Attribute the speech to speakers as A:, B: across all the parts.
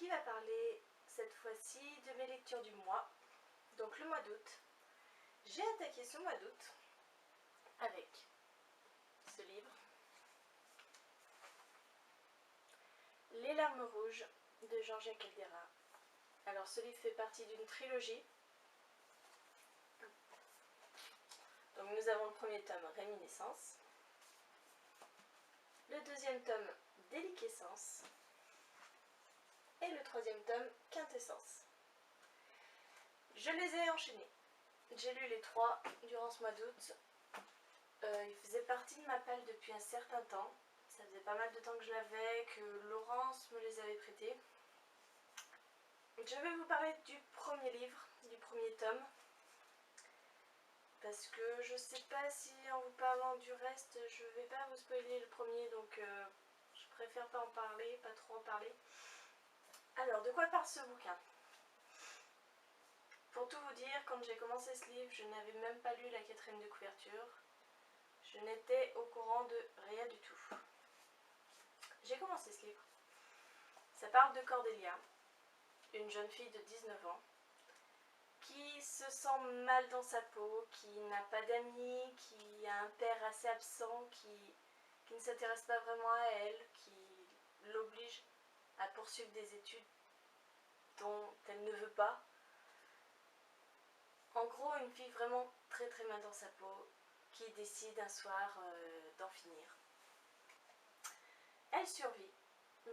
A: qui va parler cette fois-ci de mes lectures du mois, donc le mois d'août. J'ai attaqué ce mois d'août avec ce livre, Les larmes rouges de Georgia Caldera. Alors ce livre fait partie d'une trilogie. Donc nous avons le premier tome, Réminiscence, le deuxième tome, Déliquescence, et le troisième tome, Quintessence. Je les ai enchaînés. J'ai lu les trois durant ce mois d'août. Ils faisaient partie de ma palle depuis un certain temps. Ça faisait pas mal de temps que je l'avais, que Laurence me les avait prêtés. Je vais vous parler du premier livre, du premier tome. Parce que je sais pas si en vous parlant du reste, je vais pas vous spoiler le premier, donc je préfère pas en parler, pas trop en parler. Alors, de quoi parle ce bouquin? Pour tout vous dire, quand j'ai commencé ce livre, je n'avais même pas lu la 4e de couverture. Je n'étais au courant de rien du tout. J'ai commencé ce livre. Ça parle de Cordelia, une jeune fille de 19 ans, qui se sent mal dans sa peau, qui n'a pas d'amis, qui a un père assez absent, qui ne s'intéresse pas vraiment à elle, qui l'oblige à poursuivre des études dont elle ne veut pas. En gros, une fille vraiment très mal dans sa peau, qui décide un soir d'en finir. Elle survit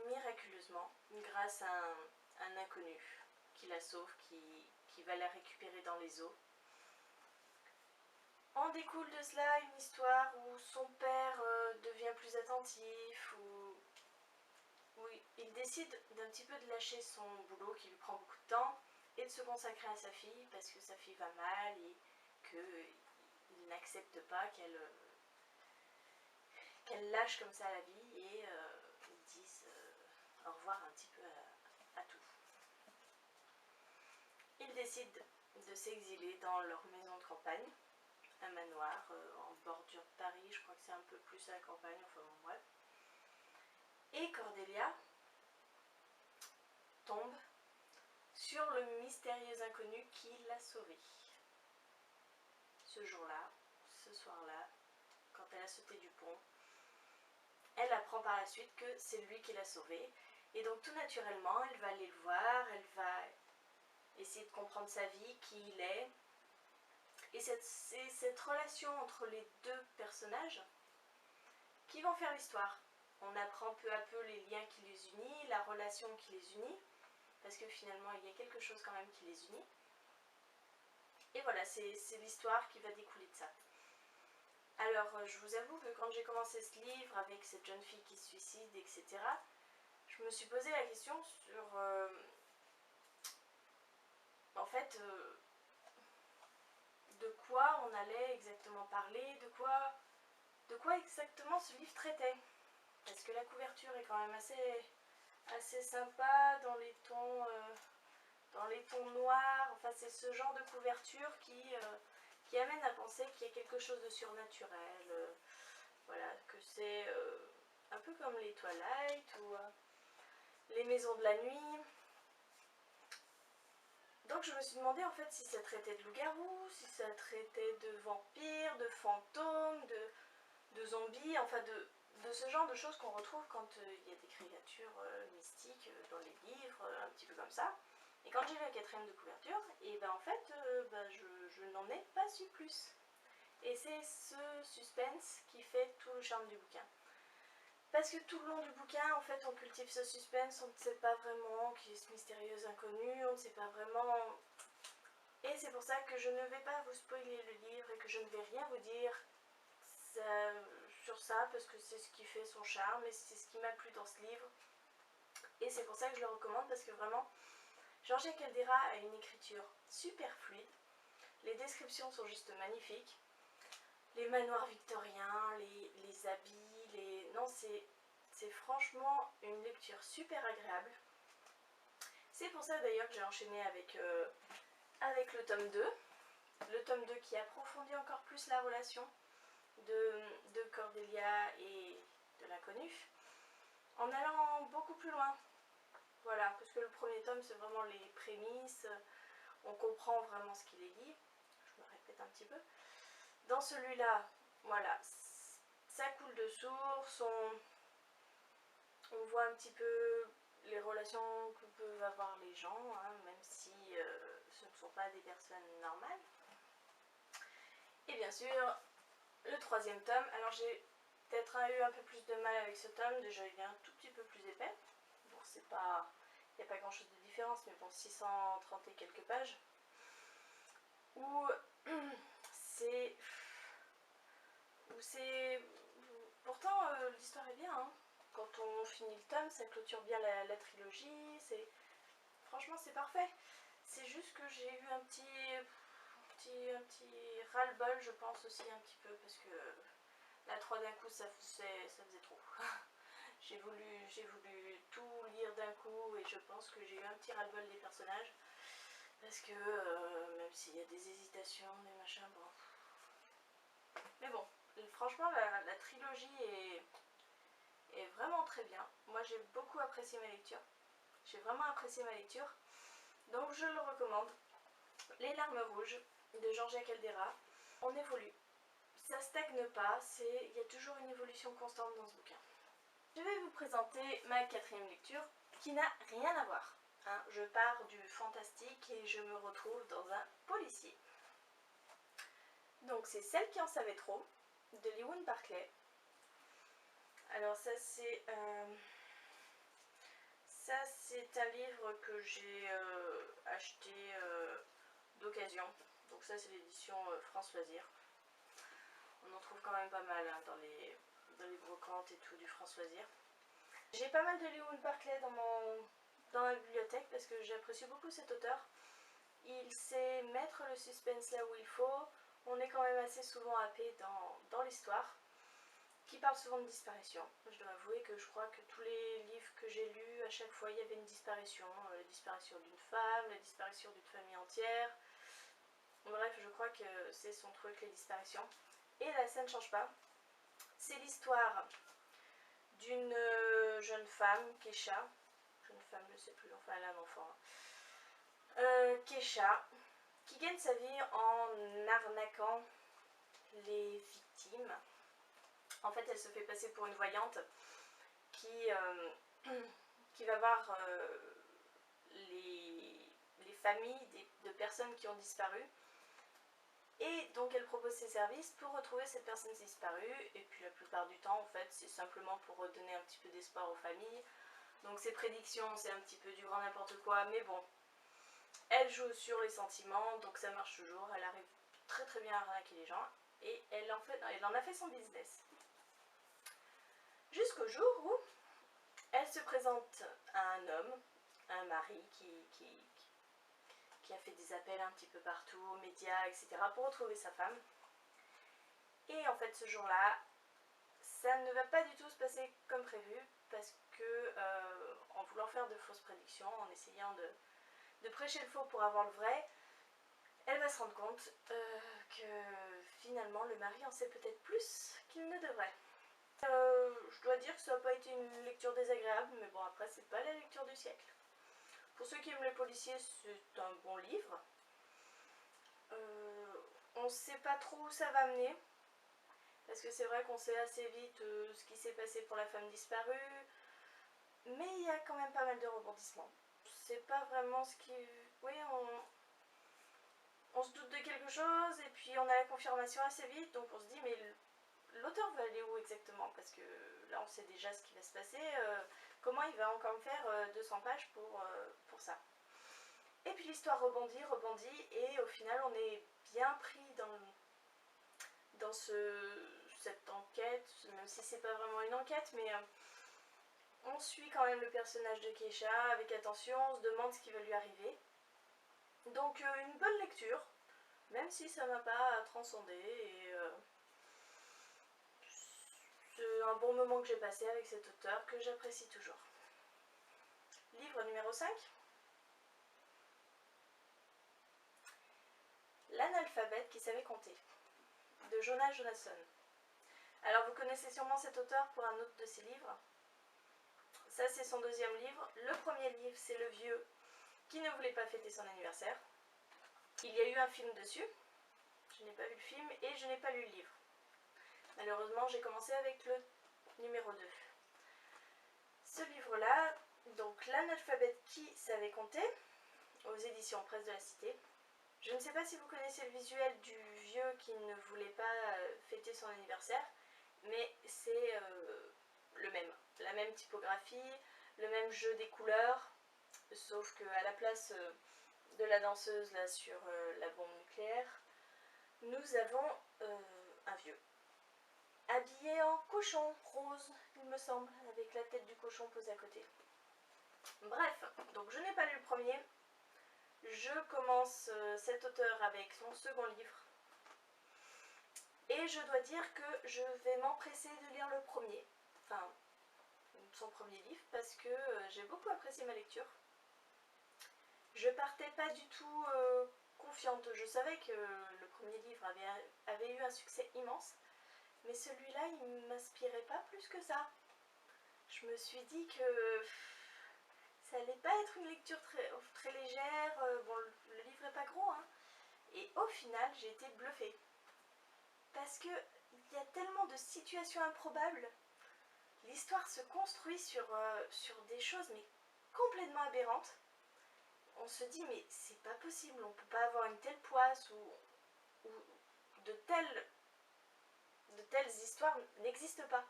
A: miraculeusement grâce à un inconnu qui la sauve, qui va la récupérer dans les eaux. En découle de cela une histoire où son père devient plus attentif, où il décide d'un petit peu de lâcher son boulot qui lui prend beaucoup de temps et de se consacrer à sa fille parce que sa fille va mal et qu'il n'accepte pas qu'elle lâche comme ça la vie et ils disent au revoir un petit peu à tout. Ils décident de s'exiler dans leur maison de campagne, un manoir en bordure de Paris, je crois que c'est un peu plus à la campagne, enfin bon bref. Et Cordelia tombe sur le mystérieux inconnu qui l'a sauvée. Ce jour-là, ce soir-là, quand elle a sauté du pont, elle apprend par la suite que c'est lui qui l'a sauvée. Et donc tout naturellement, elle va aller le voir, elle va essayer de comprendre sa vie, qui il est. Et c'est cette relation entre les deux personnages qui vont faire l'histoire. On apprend peu à peu les liens qui les unissent, la relation qui les unit, parce que finalement il y a quelque chose quand même qui les unit. Et voilà, c'est l'histoire qui va découler de ça. Alors je vous avoue que quand j'ai commencé ce livre avec cette jeune fille qui se suicide, etc., je me suis posé la question sur en fait de quoi on allait exactement parler, de quoi exactement ce livre traitait. Parce que la couverture est quand même assez sympa dans les tons noirs. Enfin, c'est ce genre de couverture qui amène à penser qu'il y a quelque chose de surnaturel. Voilà, que c'est un peu comme les Twilight ou les Maisons de la Nuit. Donc je me suis demandé en fait si ça traitait de loup-garou, si ça traitait de vampires, de fantômes, de zombies, enfin de ce genre de choses qu'on retrouve quand il y a des créatures mystiques dans les livres, un petit peu comme ça. Et quand j'ai vu la 4e de couverture, et ben en fait je n'en ai pas su plus. Et c'est ce suspense qui fait tout le charme du bouquin. Parce que tout le long du bouquin, en fait, on cultive ce suspense, on ne sait pas vraiment qui est ce mystérieux inconnu, on ne sait pas vraiment. Et c'est pour ça que je ne vais pas vous spoiler le livre et que je ne vais rien vous dire sur ça, parce que c'est ce qui fait son charme et c'est ce qui m'a plu dans ce livre. Et c'est pour ça que je le recommande, parce que vraiment, Georgia Caldera a une écriture super fluide. Les descriptions sont juste magnifiques. Les manoirs victoriens, les habits, non, c'est franchement une lecture super agréable. C'est pour ça d'ailleurs que j'ai enchaîné avec le tome 2. Le tome 2 qui approfondit encore plus la relation de Cordelia et de l'inconnu, en allant beaucoup plus loin. Voilà, parce que le premier tome c'est vraiment les prémices, on comprend vraiment ce qu'il est dit, je me répète un petit peu. Dans celui-là, voilà, ça coule de source, on voit un petit peu les relations que peuvent avoir les gens, hein, même si ce ne sont pas des personnes normales. Et bien sûr, le troisième tome, alors j'ai peut-être eu un peu plus de mal avec ce tome, déjà il est un tout petit peu plus épais. Bon, c'est pas, il n'y a pas grand chose de différence, mais bon, 630 et quelques pages. Où c'est... Pourtant, l'histoire est bien, hein. Quand on finit le tome, ça clôture bien la trilogie, franchement c'est parfait. C'est juste que j'ai eu un petit ras-le-bol, je pense aussi un petit peu, parce que la 3 d'un coup ça faisait trop. J'ai voulu tout lire d'un coup et je pense que j'ai eu un petit ras-le-bol des personnages. Parce que même s'il y a des hésitations, des machins, bon. Mais bon, franchement la trilogie est vraiment très bien. Moi j'ai beaucoup apprécié ma lecture. J'ai vraiment apprécié ma lecture. Donc je le recommande. Les larmes rouges de Georgia Caldera. On évolue. Ça stagne pas, il y a toujours une évolution constante dans ce bouquin. Je vais vous présenter ma quatrième lecture qui n'a rien à voir. Hein, je pars du fantastique et je me retrouve dans un policier. Donc c'est Celle qui en savait trop de Lee-Wun Barclay. Alors ça c'est un livre que j'ai acheté d'occasion. Donc ça c'est l'édition France Loisirs. On en trouve quand même pas mal hein, dans les brocantes et tout du France Loisirs. J'ai pas mal de Lee-Wun Barclay dans ma bibliothèque parce que j'apprécie beaucoup cet auteur. Il sait mettre le suspense là où il faut. On est quand même assez souvent happé dans l'histoire, qui parle souvent de disparition. Je dois avouer que je crois que tous les livres que j'ai lus, à chaque fois il y avait une disparition. La disparition d'une femme, la disparition d'une famille entière. Bref, je crois que c'est son truc, les disparitions. Et là, ça ne change pas. C'est l'histoire d'une jeune femme, Keisha. Jeune femme, je sais plus, enfin elle a un enfant. Keisha, qui gagne sa vie en arnaquant les victimes. En fait, elle se fait passer pour une voyante qui va voir les familles de personnes qui ont disparu. Et donc elle propose ses services pour retrouver cette personne disparue. Et puis la plupart du temps, en fait, c'est simplement pour redonner un petit peu d'espoir aux familles. Donc ses prédictions, c'est un petit peu du grand n'importe quoi, mais bon. Elle joue sur les sentiments, donc ça marche toujours. Elle arrive très très bien à arnaquer les gens. Et elle en a fait son business. Jusqu'au jour où elle se présente à un homme, un mari qui a fait des appels un petit peu partout, aux médias, etc. pour retrouver sa femme. Et en fait ce jour-là, ça ne va pas du tout se passer comme prévu parce que en voulant faire de fausses prédictions, en essayant de prêcher le faux pour avoir le vrai, elle va se rendre compte que finalement le mari en sait peut-être plus qu'il ne devrait. Je dois dire que ça n'a pas été une lecture désagréable, mais bon après c'est pas la lecture du siècle. Pour ceux qui aiment les policiers, c'est un bon livre. On ne sait pas trop où ça va mener, parce que c'est vrai qu'on sait assez vite ce qui s'est passé pour la femme disparue, mais il y a quand même pas mal de rebondissements. C'est pas vraiment ce qui... Oui, on se doute de quelque chose, et puis on a la confirmation assez vite, donc on se dit mais l'auteur veut aller où exactement? Parce que là on sait déjà ce qui va se passer, comment il va encore me faire 200 pages pour ça? Et puis l'histoire rebondit, et au final on est bien pris dans cette enquête, même si c'est pas vraiment une enquête, mais on suit quand même le personnage de Keisha avec attention, on se demande ce qui va lui arriver. Donc une bonne lecture, même si ça m'a pas transcendé, et c'est un bon moment que j'ai passé avec cet auteur que j'apprécie toujours. Livre numéro 5. L'analphabète qui savait compter, de Jonas Jonasson. Alors vous connaissez sûrement cet auteur pour un autre de ses livres. ça c'est son deuxième livre. Le premier livre, c'est Le vieux qui ne voulait pas fêter son anniversaire. Il y a eu un film dessus. Je n'ai pas vu le film et je n'ai pas lu le livre. Malheureusement, j'ai commencé avec le numéro 2. Ce livre-là, donc L'analphabète qui savait compter, aux éditions Presse de la Cité. Je ne sais pas si vous connaissez le visuel du vieux qui ne voulait pas fêter son anniversaire, mais c'est le même. La même typographie, le même jeu des couleurs, sauf qu'à la place de la danseuse là sur la bombe nucléaire, nous avons un vieux. Habillé en cochon rose, il me semble, avec la tête du cochon posée à côté. Bref, donc je n'ai pas lu le premier. Je commence cet auteur avec son second livre. Et je dois dire que je vais m'empresser de lire le premier. Enfin, son premier livre, parce que j'ai beaucoup apprécié ma lecture. Je partais pas du tout confiante. Je savais que le premier livre avait eu un succès immense. Mais celui-là, il ne m'inspirait pas plus que ça. Je me suis dit que ça allait pas être une lecture très légère. Bon, le livre est pas gros, hein. Et au final, j'ai été bluffée. Parce que il y a tellement de situations improbables. L'histoire se construit sur des choses mais complètement aberrantes. On se dit, mais c'est pas possible, on peut pas avoir une telle poisse ou de telles histoires n'existent pas.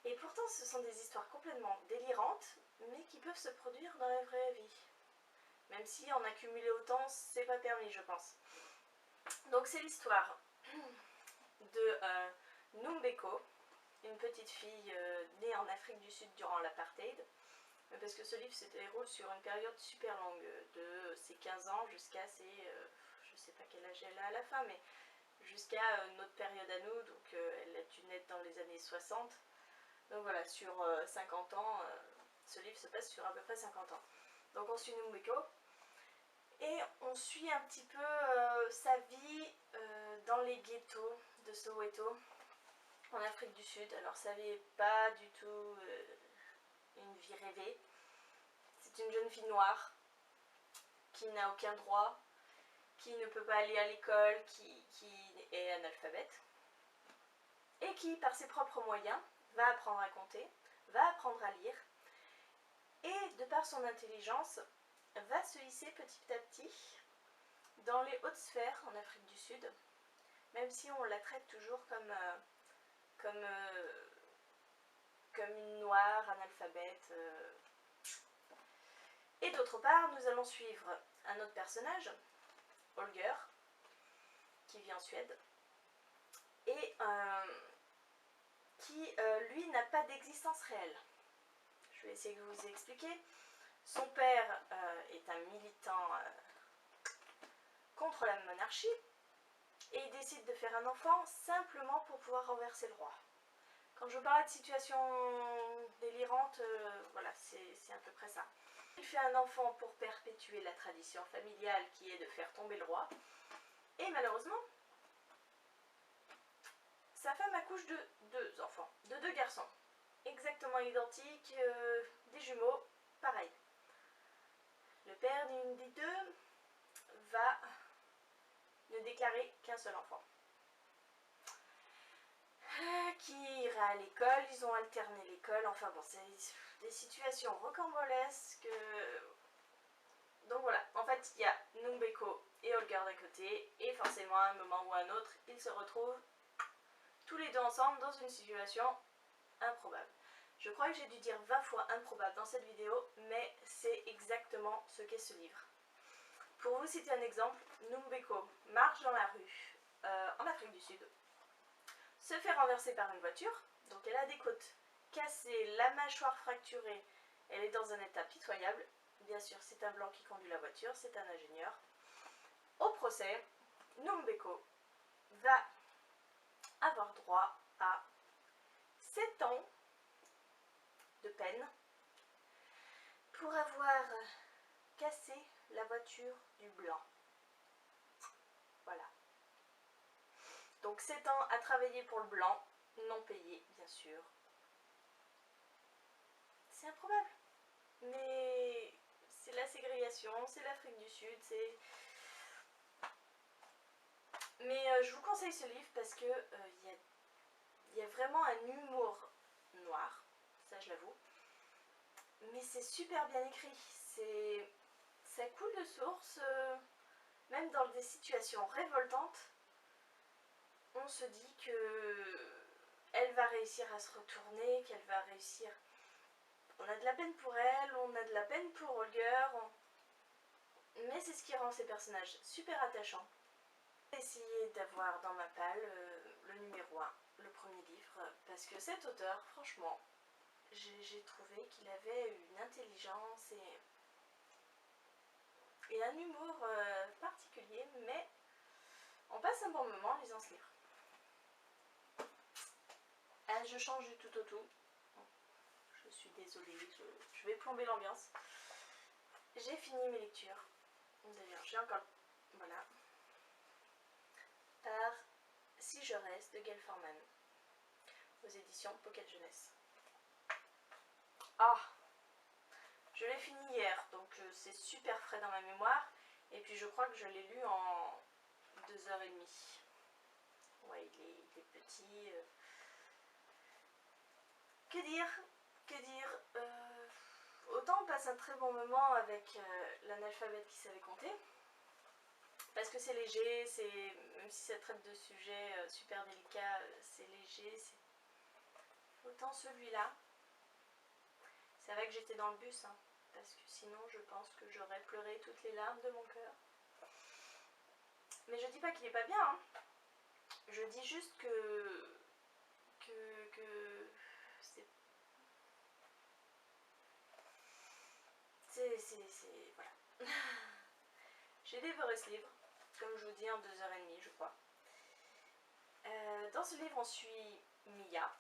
A: Et pourtant, ce sont des histoires complètement délirantes, mais qui peuvent se produire dans la vraie vie. Même si en accumuler autant, c'est pas permis, je pense. Donc c'est l'histoire de Numbeko, une petite fille née en Afrique du Sud durant l'apartheid. Parce que ce livre se déroule sur une période super longue, de ses 15 ans jusqu'à ses... je sais pas quel âge elle a à la fin, mais jusqu'à notre période à nous, donc elle a dû naître dans les années 60. Donc voilà, sur 50 ans, ce livre se passe sur à peu près 50 ans. Donc on suit Numbeko, et on suit un petit peu sa vie dans les ghettos de Soweto, en Afrique du Sud. Alors sa vie n'est pas du tout une vie rêvée. C'est une jeune fille noire qui n'a aucun droit, qui ne peut pas aller à l'école, qui est analphabète, et qui, par ses propres moyens, va apprendre à compter, va apprendre à lire, et de par son intelligence, va se hisser petit à petit dans les hautes sphères en Afrique du Sud, même si on la traite toujours comme une noire, analphabète. Et d'autre part, nous allons suivre un autre personnage, Holger, qui vit en Suède, et qui, lui, n'a pas d'existence réelle. Je vais essayer de vous expliquer. Son père est un militant contre la monarchie, et il décide de faire un enfant simplement pour pouvoir renverser le roi. Quand je parle de situation délirante, voilà, c'est à peu près ça. Il fait un enfant pour perpétuer la tradition familiale qui est de faire tomber le roi. Et malheureusement, sa femme accouche de 2 enfants, de 2 garçons. Exactement identiques, des jumeaux, pareil. Le père d'une des 2 va ne déclarer qu'un seul enfant. Qui ira à l'école, ils ont alterné l'école, enfin bon, c'est des situations rocambolesques. Donc voilà, en fait, il y a Numbeko et Holger d'un côté, et forcément, à un moment ou à un autre, ils se retrouvent tous les deux ensemble dans une situation improbable. Je crois que j'ai dû dire 20 fois improbable dans cette vidéo, mais c'est exactement ce qu'est ce livre. Pour vous citer un exemple, Numbeko marche dans la rue en Afrique du Sud, se fait renverser par une voiture, donc elle a des côtes cassées, la mâchoire fracturée, elle est dans un état pitoyable. Bien sûr, c'est un blanc qui conduit la voiture, c'est un ingénieur. Au procès, Numbeko va avoir droit à 7 ans de peine pour avoir cassé la voiture du blanc. Voilà. Donc 7 ans à travailler pour le blanc, non payé bien sûr. c'est improbable. Mais c'est la ségrégation, c'est l'Afrique du Sud, c'est... Mais je vous conseille ce livre parce que y a vraiment un humour noir, ça je l'avoue. Mais c'est super bien écrit, ça coule de source, même dans des situations révoltantes, on se dit que elle va réussir à se retourner, qu'elle va réussir. On a de la peine pour elle, on a de la peine pour Holger, mais c'est ce qui rend ces personnages super attachants. J'ai essayé d'avoir dans ma palle le numéro 1, le premier livre, parce que cet auteur, franchement, j'ai trouvé qu'il avait une intelligence et un humour particulier, mais on passe un bon moment en lisant ce livre. Ah, je change du tout au tout. Je suis désolée, je vais plomber l'ambiance. J'ai fini mes lectures. D'ailleurs, j'ai encore... Voilà. Par Si je reste de Gail Forman, aux éditions Pocket Jeunesse. Ah, je l'ai fini hier, donc c'est super frais dans ma mémoire. Et puis je crois que je l'ai lu en 2h30. Ouais, il est petit. Que dire? Que dire? Autant on passe un très bon moment avec l'analphabète qui savait compter. Parce que c'est léger, même si ça traite de sujets super délicats, c'est léger. Autant celui-là, c'est vrai que j'étais dans le bus, hein, parce que sinon je pense que j'aurais pleuré toutes les larmes de mon cœur. Mais je dis pas qu'il est pas bien, hein. Je dis juste que c'est... Voilà. J'ai dévoré ce livre, comme je vous dis, en 2h30, je crois. Dans ce livre, on suit Mia.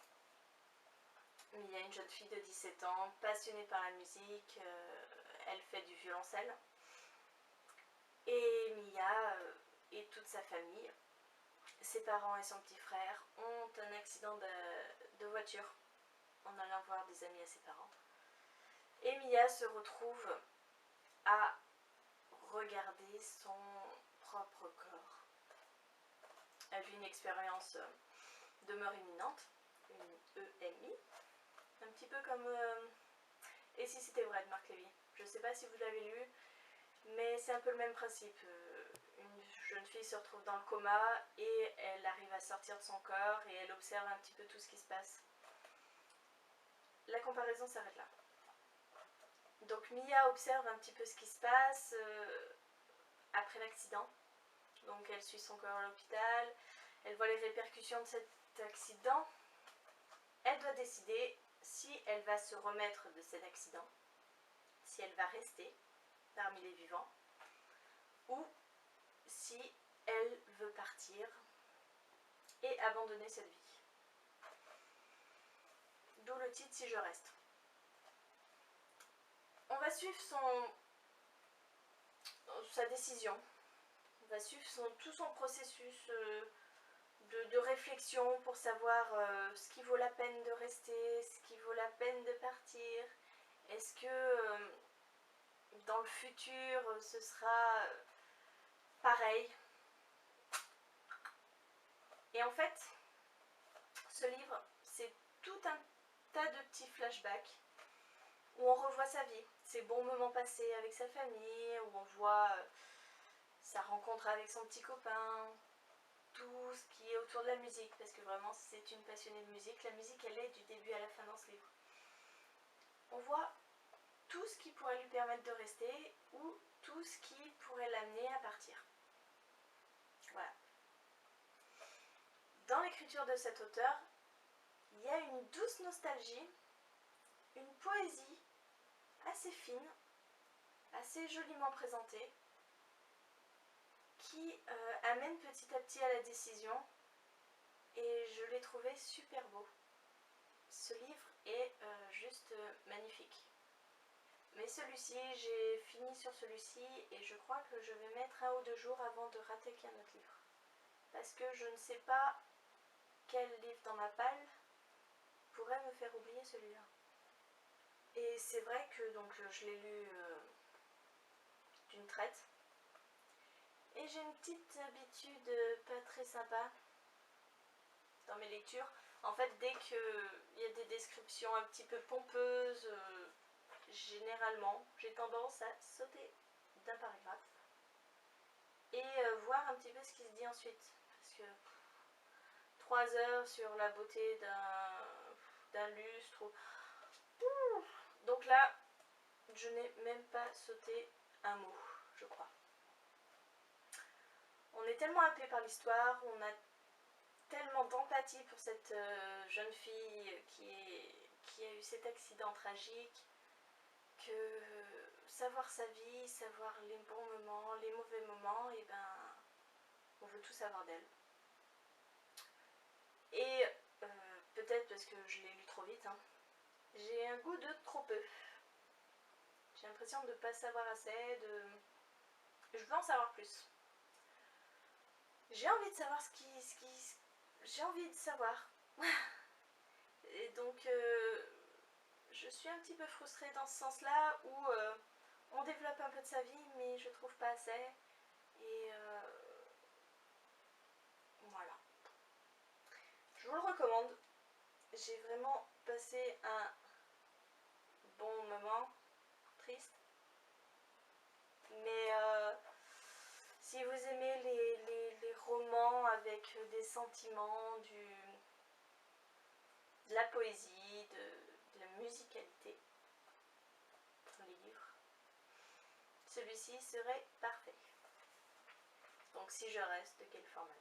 A: Mia, une jeune fille de 17 ans, passionnée par la musique. Elle fait du violoncelle. Et Mia et toute sa famille, ses parents et son petit frère, ont un accident de voiture en allant voir des amis à ses parents. Et Mia se retrouve à regarder son propre corps. Elle vit une expérience de mort imminente, une EMI, un petit peu comme Et si c'était vrai de Marc Lévy. Je ne sais pas si vous l'avez lu, mais c'est un peu le même principe. Une jeune fille se retrouve dans le coma et elle arrive à sortir de son corps et elle observe un petit peu tout ce qui se passe. La comparaison s'arrête là. Donc Mia observe un petit peu ce qui se passe après l'accident. Donc elle suit son corps à l'hôpital, elle voit les répercussions de cet accident. Elle doit décider si elle va se remettre de cet accident, si elle va rester parmi les vivants, ou si elle veut partir et abandonner cette vie. D'où le titre Si je reste. On va suivre sa décision, on va suivre tout son processus de réflexion pour savoir ce qui vaut la peine de rester, ce qui vaut la peine de partir. Est-ce que dans le futur ce sera pareil? Et en fait, ce livre, c'est tout un tas de petits flashbacks où on revoit sa vie, ses bons moments passés avec sa famille, où on voit sa rencontre avec son petit copain, tout ce qui est autour de la musique, parce que vraiment c'est une passionnée de musique. La musique, elle est du début à la fin dans ce livre. On voit tout ce qui pourrait lui permettre de rester ou tout ce qui pourrait l'amener à partir. Voilà. Dans l'écriture de cet auteur, il y a une douce nostalgie, une poésie assez fine, assez joliment présentée, qui amène petit à petit à la décision, et je l'ai trouvé super beau. Ce livre est juste magnifique. Mais celui-ci, j'ai fini sur celui-ci et je crois que je vais mettre 1 ou 2 jours avant de rattaquer un autre livre. Parce que je ne sais pas quel livre dans ma palle pourrait me faire oublier celui-là. Et c'est vrai que donc je l'ai lu d'une traite. Et j'ai une petite habitude pas très sympa dans mes lectures. En fait, dès qu'il y a des descriptions un petit peu pompeuses, généralement, j'ai tendance à sauter d'un paragraphe et voir un petit peu ce qui se dit ensuite. Parce que 3 heures sur la beauté d'un lustre. Donc là, je n'ai même pas sauté un mot, je crois. On est tellement happé par l'histoire, on a tellement d'empathie pour cette jeune fille qui a eu cet accident tragique, que savoir sa vie, savoir les bons moments, les mauvais moments, et ben on veut tout savoir d'elle. Et peut-être parce que je l'ai lu trop vite, hein, j'ai un goût de trop peu. J'ai l'impression de ne pas savoir assez, je veux en savoir plus. J'ai envie de savoir j'ai envie de savoir. Et donc je suis un petit peu frustrée dans ce sens-là, où on développe un peu de sa vie, mais je trouve pas assez. Et voilà. Je vous le recommande. J'ai vraiment passé un bon moment, triste. Mais si vous aimez les romans avec des sentiments, de la poésie, de la musicalité dans les livres, celui-ci serait parfait. Donc si je reste, de quel format?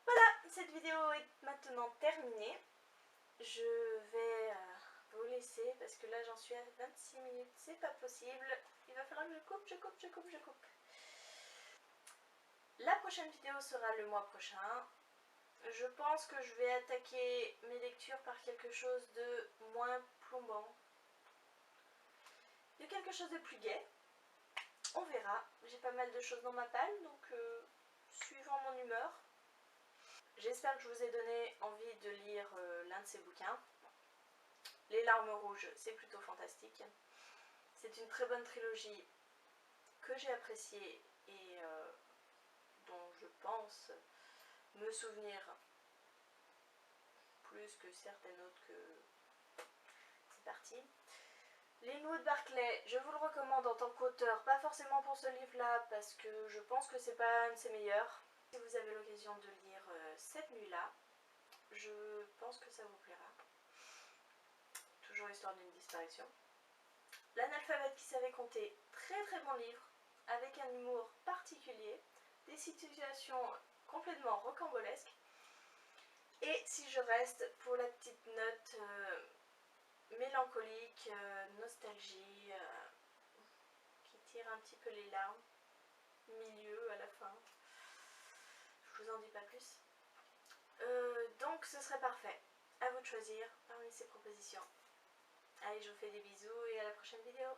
A: Voilà, cette vidéo est maintenant terminée. Je vais vous laisser parce que là j'en suis à 26 minutes, c'est pas possible. Il va falloir que je coupe. La prochaine vidéo sera le mois prochain. Je pense que je vais attaquer mes lectures par quelque chose de moins plombant, de quelque chose de plus gai. On verra. J'ai pas mal de choses dans ma palle, donc suivant mon humeur. J'espère que je vous ai donné envie de lire l'un de ces bouquins. Les larmes rouges, c'est plutôt fantastique. C'est une très bonne trilogie que j'ai appréciée et dont je pense me souvenir plus que certaines autres que c'est parti. Les Nuits de Barclay, je vous le recommande en tant qu'auteur, pas forcément pour ce livre-là, parce que je pense que c'est pas un de ses meilleurs. Si vous avez l'occasion de lire Cette nuit-là, je pense que ça vous plaira. Toujours histoire d'une disparition. L'analphabète qui savait compter, très très bon livre, avec un humour particulier, des situations complètement rocambolesques. Et si je reste pour la petite note mélancolique, nostalgie, qui tire un petit peu les larmes, milieu à la fin, je vous en dis pas plus. Donc ce serait parfait, à vous de choisir parmi ces propositions. Allez, je vous fais des bisous et à la prochaine vidéo.